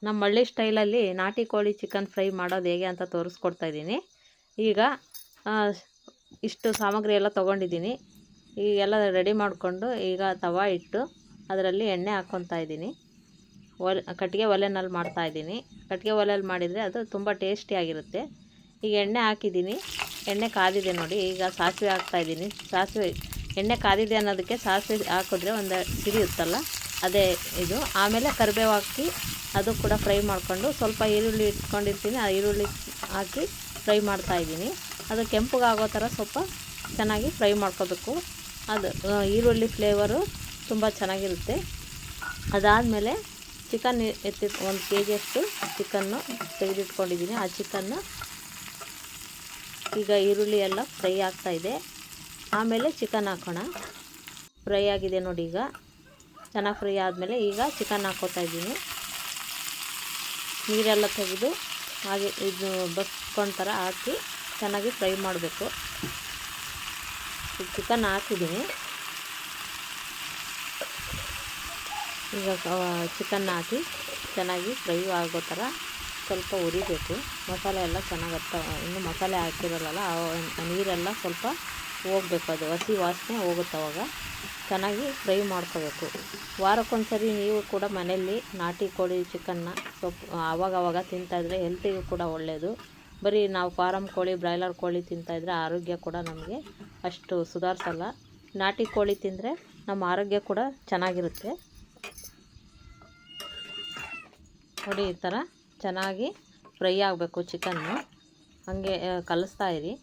ನಮ್ಮ ಹಳ್ಳಿ ಸ್ಟೈಲಲ್ಲಿ ನಾಟಿ ಕೋಳಿ ಚಿಕನ್ ಫ್ರೈ ಮಾಡೋದು ಹೇಗೆ ಅಂತ ತೋರಿಸ್ಕೊಡ್ತಾ ಇದ್ದೀನಿ. ಈಗ ಇಷ್ಟು ಸಾಮಗ್ರಿ ಎಲ್ಲ ತೊಗೊಂಡಿದ್ದೀನಿ. ಈಗ ಎಲ್ಲ ರೆಡಿ ಮಾಡಿಕೊಂಡು ಈಗ ತವಾ ಇಟ್ಟು ಅದರಲ್ಲಿ ಎಣ್ಣೆ ಹಾಕ್ಕೊತಾ ಇದ್ದೀನಿ. ಕಟ್ಟಿಗೆ ಒಲೆಯಲ್ಲಿ ಮಾಡ್ತಾಯಿದ್ದೀನಿ. ಕಟ್ಟಿಗೆ ಒಲೆಯಲ್ಲಿ ಮಾಡಿದರೆ ಅದು ತುಂಬ ಟೇಸ್ಟಿಯಾಗಿರುತ್ತೆ. ಈಗ ಎಣ್ಣೆ ಹಾಕಿದ್ದೀನಿ, ಎಣ್ಣೆ ಕಾದಿದೆ ನೋಡಿ. ಈಗ ಸಾಸಿವೆ ಹಾಕ್ತಾಯಿದ್ದೀನಿ. ಸಾಸಿವೆ ಎಣ್ಣೆ ಕಾದಿದೆ ಅನ್ನೋದಕ್ಕೆ ಸಾಸಿವೆ ಹಾಕಿದ್ರೆ ಒಂದು ಸಿಡಿಯುತ್ತಲ್ಲ, ಅದೇ ಇದು. ಆಮೇಲೆ ಕರಿಬೇವು ಹಾಕಿ ಅದು ಕೂಡ ಫ್ರೈ ಮಾಡಿಕೊಂಡು ಸ್ವಲ್ಪ ಈರುಳ್ಳಿ ಇಟ್ಕೊಂಡಿರ್ತೀನಿ, ಆ ಈರುಳ್ಳಿ ಹಾಕಿ ಫ್ರೈ ಮಾಡ್ತಾಯಿದ್ದೀನಿ. ಅದು ಕೆಂಪಗಾಗೋ ಥರ ಸ್ವಲ್ಪ ಚೆನ್ನಾಗಿ ಫ್ರೈ ಮಾಡ್ಕೋಬೇಕು. ಅದು ಈರುಳ್ಳಿ ಫ್ಲೇವರು ತುಂಬ ಚೆನ್ನಾಗಿರುತ್ತೆ. ಅದಾದಮೇಲೆ ಚಿಕನ್ ಒಂದು kg ಅಷ್ಟು ಚಿಕನ್ನು ತೆಗೆದಿಟ್ಕೊಂಡಿದ್ದೀನಿ. ಆ ಚಿಕನ್ನು ಈಗ ಈರುಳ್ಳಿ ಎಲ್ಲ ಫ್ರೈ ಆಗ್ತಾಯಿದೆ. ಆಮೇಲೆ ಚಿಕನ್ ಹಾಕೋಣ. ಫ್ರೈ ಆಗಿದೆ ನೋಡಿ. ಈಗ ಚೆನ್ನಾಗಿ ಫ್ರೈ ಆದಮೇಲೆ ಈಗ ಚಿಕನ್ ಹಾಕ್ಕೋತಾ ಇದ್ದೀನಿ. ನೀರೆಲ್ಲ ತೆಗೆದು ಹಾಗೆ ಇದು ಬಸ್ಕೊಂಡು ಥರ ಹಾಕಿ ಚೆನ್ನಾಗಿ ಫ್ರೈ ಮಾಡಬೇಕು. ಚಿಕನ್ ಹಾಕಿದ್ದೀನಿ. ಈಗ ಚಿಕನ್ ಹಾಕಿ ಚೆನ್ನಾಗಿ ಫ್ರೈ ಆಗೋ ಥರ ಸ್ವಲ್ಪ ಉರಿಬೇಕು. ಮಸಾಲೆ ಎಲ್ಲ ಚೆನ್ನಾಗಿ ಇನ್ನು ಮಸಾಲೆ ಹಾಕಿರಲ್ಲ, ನೀರೆಲ್ಲ ಸ್ವಲ್ಪ ಹೋಗಬೇಕು, ಅದು ಹಸಿ ವಾಸನೆ ಹೋಗುತ್ತೆ. ಅವಾಗ ಚೆನ್ನಾಗಿ ಫ್ರೈ ಮಾಡ್ಕೋಬೇಕು. ವಾರಕ್ಕೊಂದ್ಸರಿ ನೀವು ಕೂಡ ಮನೆಯಲ್ಲಿ ನಾಟಿ ಕೋಳಿ ಚಿಕನ್ನ ಆವಾಗವಾಗ ತಿಂತಾಯಿದ್ರೆ ಹೆಲ್ತಿಗೂ ಕೂಡ ಒಳ್ಳೆಯದು. ಬರೀ ನಾವು ಫಾರಮ್ ಕೋಳಿ, ಬ್ರಾಯ್ಲರ್ ಕೋಳಿ ತಿಂತಾಯಿದ್ರೆ ಆರೋಗ್ಯ ಕೂಡ ನಮಗೆ ಅಷ್ಟು ಸುಧಾರಿಸಲ್ಲ. ನಾಟಿ ಕೋಳಿ ತಿಂದರೆ ನಮ್ಮ ಆರೋಗ್ಯ ಕೂಡ ಚೆನ್ನಾಗಿರುತ್ತೆ ನೋಡಿ. ಈ ಥರ ಚೆನ್ನಾಗಿ ಫ್ರೈ ಆಗಬೇಕು ಚಿಕನ್ನು. ಹಾಗೆ ಕಲಿಸ್ತಾ ಇರಿ.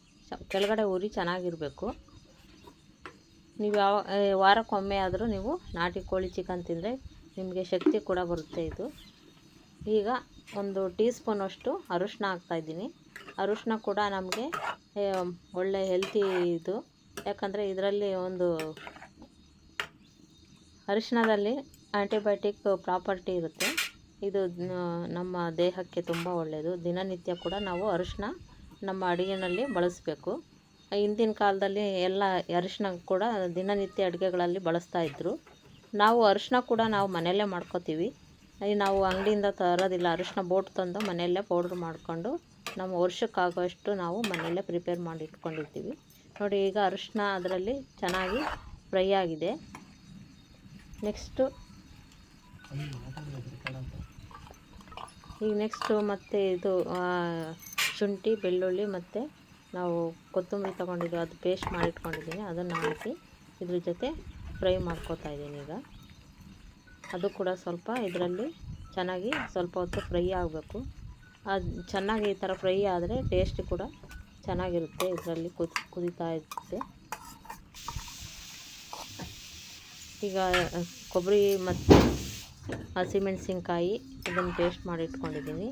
ಕೆಳಗಡೆ ಉರಿ ಚೆನ್ನಾಗಿರಬೇಕು. ನೀವು ವಾರಕ್ಕೊಮ್ಮೆ ಆದರೂ ನೀವು ನಾಟಿ ಕೋಳಿ ಚಿಕನ್ ತಿಂದರೆ ನಿಮಗೆ ಶಕ್ತಿ ಕೂಡ ಬರುತ್ತೆ ಇದು. ಈಗ ಒಂದು ಟೀ ಸ್ಪೂನಷ್ಟು ಅರಿಶಿನ ಹಾಕ್ತಾಯಿದ್ದೀನಿ. ಅರಿಶಿನ ಕೂಡ ನಮಗೆ ಒಳ್ಳೆ ಹೆಲ್ತಿ ಇದು. ಯಾಕಂದರೆ ಇದರಲ್ಲಿ ಒಂದು ಅರಿಶಿನದಲ್ಲಿ ಆ್ಯಂಟಿಬಯೋಟಿಕ್ ಪ್ರಾಪರ್ಟಿ ಇರುತ್ತೆ. ಇದು ನಮ್ಮ ದೇಹಕ್ಕೆ ತುಂಬ ಒಳ್ಳೆಯದು. ದಿನನಿತ್ಯ ಕೂಡ ನಾವು ಅರಿಶಿನ ನಮ್ಮ ಅಡುಗೆಯಲ್ಲಿ ಬಳಸಬೇಕು. ಹಿಂದಿನ ಕಾಲದಲ್ಲಿ ಎಲ್ಲ ಅರಿಶಿನ ಕೂಡ ದಿನನಿತ್ಯ ಅಡುಗೆಗಳಲ್ಲಿ ಬಳಸ್ತಾಯಿದ್ರು. ನಾವು ಅರಿಶಿನ ಕೂಡ ನಾವು ಮನೆಯಲ್ಲೇ ಮಾಡ್ಕೋತೀವಿ. ನಾವು ಅಂಗಡಿಯಿಂದ ತರೋದಿಲ್ಲ. ಅರಿಶಿನ ಬೋಟ್ ತಂದು ಮನೆಯಲ್ಲೇ ಪೌಡ್ರ್ ಮಾಡಿಕೊಂಡು ನಮ್ಮ ವರ್ಷಕ್ಕಾಗೋಷ್ಟು ನಾವು ಮನೆಯಲ್ಲೇ ಪ್ರಿಪೇರ್ ಮಾಡಿ ಇಟ್ಕೊಂಡಿರ್ತೀವಿ ನೋಡಿ. ಈಗ ಅರಿಶಿನ ಅದರಲ್ಲಿ ಚೆನ್ನಾಗಿ ಫ್ರೈ ಆಗಿದೆ. ನೆಕ್ಸ್ಟು ಮತ್ತು ಇದು ಶುಂಠಿ, ಬೆಳ್ಳುಳ್ಳಿ ಮತ್ತು ನಾವು ಕೊತ್ತಂಬರಿ ತೊಗೊಂಡಿದ್ದು ಅದು ಪೇಸ್ಟ್ ಮಾಡಿಟ್ಕೊಂಡಿದ್ದೀನಿ. ಅದನ್ನು ಹಾಕಿ ಇದ್ರ ಜೊತೆ ಫ್ರೈ ಮಾಡ್ಕೋತಾ ಇದ್ದೀನಿ. ಈಗ ಅದು ಕೂಡ ಸ್ವಲ್ಪ ಇದರಲ್ಲಿ ಚೆನ್ನಾಗಿ ಸ್ವಲ್ಪ ಹೊತ್ತು ಫ್ರೈ ಆಗಬೇಕು. ಅದು ಚೆನ್ನಾಗಿ ಈ ಥರ ಫ್ರೈ ಆದರೆ ಟೇಸ್ಟ್ ಕೂಡ ಚೆನ್ನಾಗಿರುತ್ತೆ. ಇದರಲ್ಲಿ ಕುದೀತಾ ಇರುತ್ತೆ. ಈಗ ಕೊಬ್ಬರಿ ಮತ್ತು ಹಸಿಮೆಣಸಿನ್ಕಾಯಿ ಇದನ್ನು ಪೇಸ್ಟ್ ಮಾಡಿ ಇಟ್ಕೊಂಡಿದ್ದೀನಿ.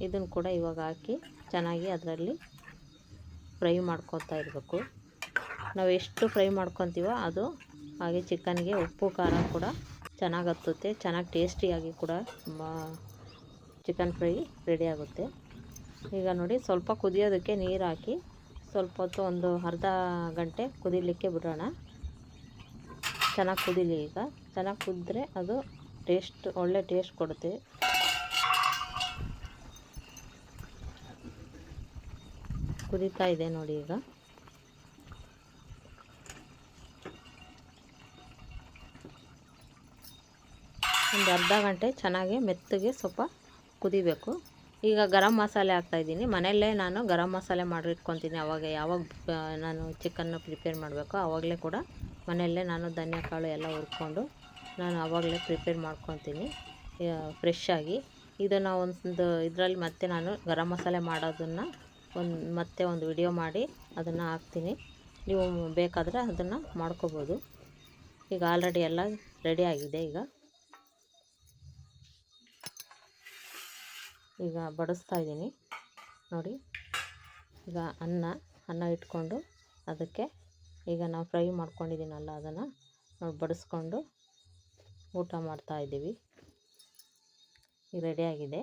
ಇದನ್ನು ಕೂಡ ಇವಾಗ ಹಾಕಿ ಚೆನ್ನಾಗಿ ಅದರಲ್ಲಿ ಫ್ರೈ ಮಾಡ್ಕೊತಾ ಇರಬೇಕು. ನಾವು ಎಷ್ಟು ಫ್ರೈ ಮಾಡ್ಕೊತೀವೋ ಅದು ಹಾಗೆ ಚಿಕನ್ಗೆ ಉಪ್ಪು ಖಾರ ಕೂಡ ಚೆನ್ನಾಗಿ ಹತ್ತುತ್ತೆ. ಚೆನ್ನಾಗಿ ಟೇಸ್ಟಿಯಾಗಿ ಕೂಡ ಚಿಕನ್ ಫ್ರೈ ರೆಡಿ ಆಗುತ್ತೆ. ಈಗ ನೋಡಿ ಸ್ವಲ್ಪ ಕುದಿಯೋದಕ್ಕೆ ನೀರು ಹಾಕಿ ಸ್ವಲ್ಪ ಹೊತ್ತು ಒಂದು ಅರ್ಧ ಗಂಟೆ ಕುದಿಲಿಕ್ಕೆ ಬಿಡೋಣ. ಚೆನ್ನಾಗಿ ಕುದೀಲಿ. ಈಗ ಚೆನ್ನಾಗಿ ಕುದಿದ್ರೆ ಅದು ಒಳ್ಳೆ ಟೇಸ್ಟ್ ಕೊಡುತ್ತೆ. ಕುದೀತಾ ಇದೆ ನೋಡಿ. ಈಗ ಒಂದು ಅರ್ಧ ಗಂಟೆ ಚೆನ್ನಾಗಿ ಮೆತ್ತಗೆ ಸ್ವಲ್ಪ ಕುದಿಬೇಕು. ಈಗ ಗರಂ ಮಸಾಲೆ ಹಾಕ್ತಾಯಿದ್ದೀನಿ. ಮನೆಯಲ್ಲೇ ನಾನು ಗರಂ ಮಸಾಲೆ ಮಾಡಿಟ್ಕೊತೀನಿ. ಯಾವಾಗ ನಾನು ಚಿಕನ್ನು ಪ್ರಿಪೇರ್ ಮಾಡಬೇಕು ಆವಾಗಲೇ ಕೂಡ ಮನೆಯಲ್ಲೇ ನಾನು ಧನಿಯಾ ಕಾಳು ಎಲ್ಲ ಹುರ್ಕೊಂಡು ನಾನು ಆವಾಗಲೇ ಪ್ರಿಪೇರ್ ಮಾಡ್ಕೊತೀನಿ ಫ್ರೆಶ್ಶಾಗಿ. ಇದನ್ನು ಒಂದು ಇದರಲ್ಲಿ ಮತ್ತೆ ನಾನು ಗರಂ ಮಸಾಲೆ ಮಾಡೋದನ್ನು ಮತ್ತೆ ಒಂದು ವಿಡಿಯೋ ಮಾಡಿ ಅದನ್ನು ಹಾಕ್ತೀನಿ. ನೀವು ಬೇಕಾದರೆ ಅದನ್ನು ಮಾಡ್ಕೋಬೋದು. ಈಗ ಆಲ್ರೆಡಿ ಎಲ್ಲ ರೆಡಿ ಆಗಿದೆ. ಈಗ ಬಡಿಸ್ತಾ ಇದ್ದೀನಿ ನೋಡಿ. ಈಗ ಅನ್ನ ಇಟ್ಕೊಂಡು ಅದಕ್ಕೆ ಈಗ ನಾವು ಫ್ರೈ ಮಾಡ್ಕೊಂಡಿದ್ದೀನಲ್ಲ ಅದನ್ನು ನಾವು ಬಡಿಸ್ಕೊಂಡು ಊಟ ಮಾಡ್ತಾಯಿದ್ದೀವಿ. ಈಗ ರೆಡಿಯಾಗಿದೆ.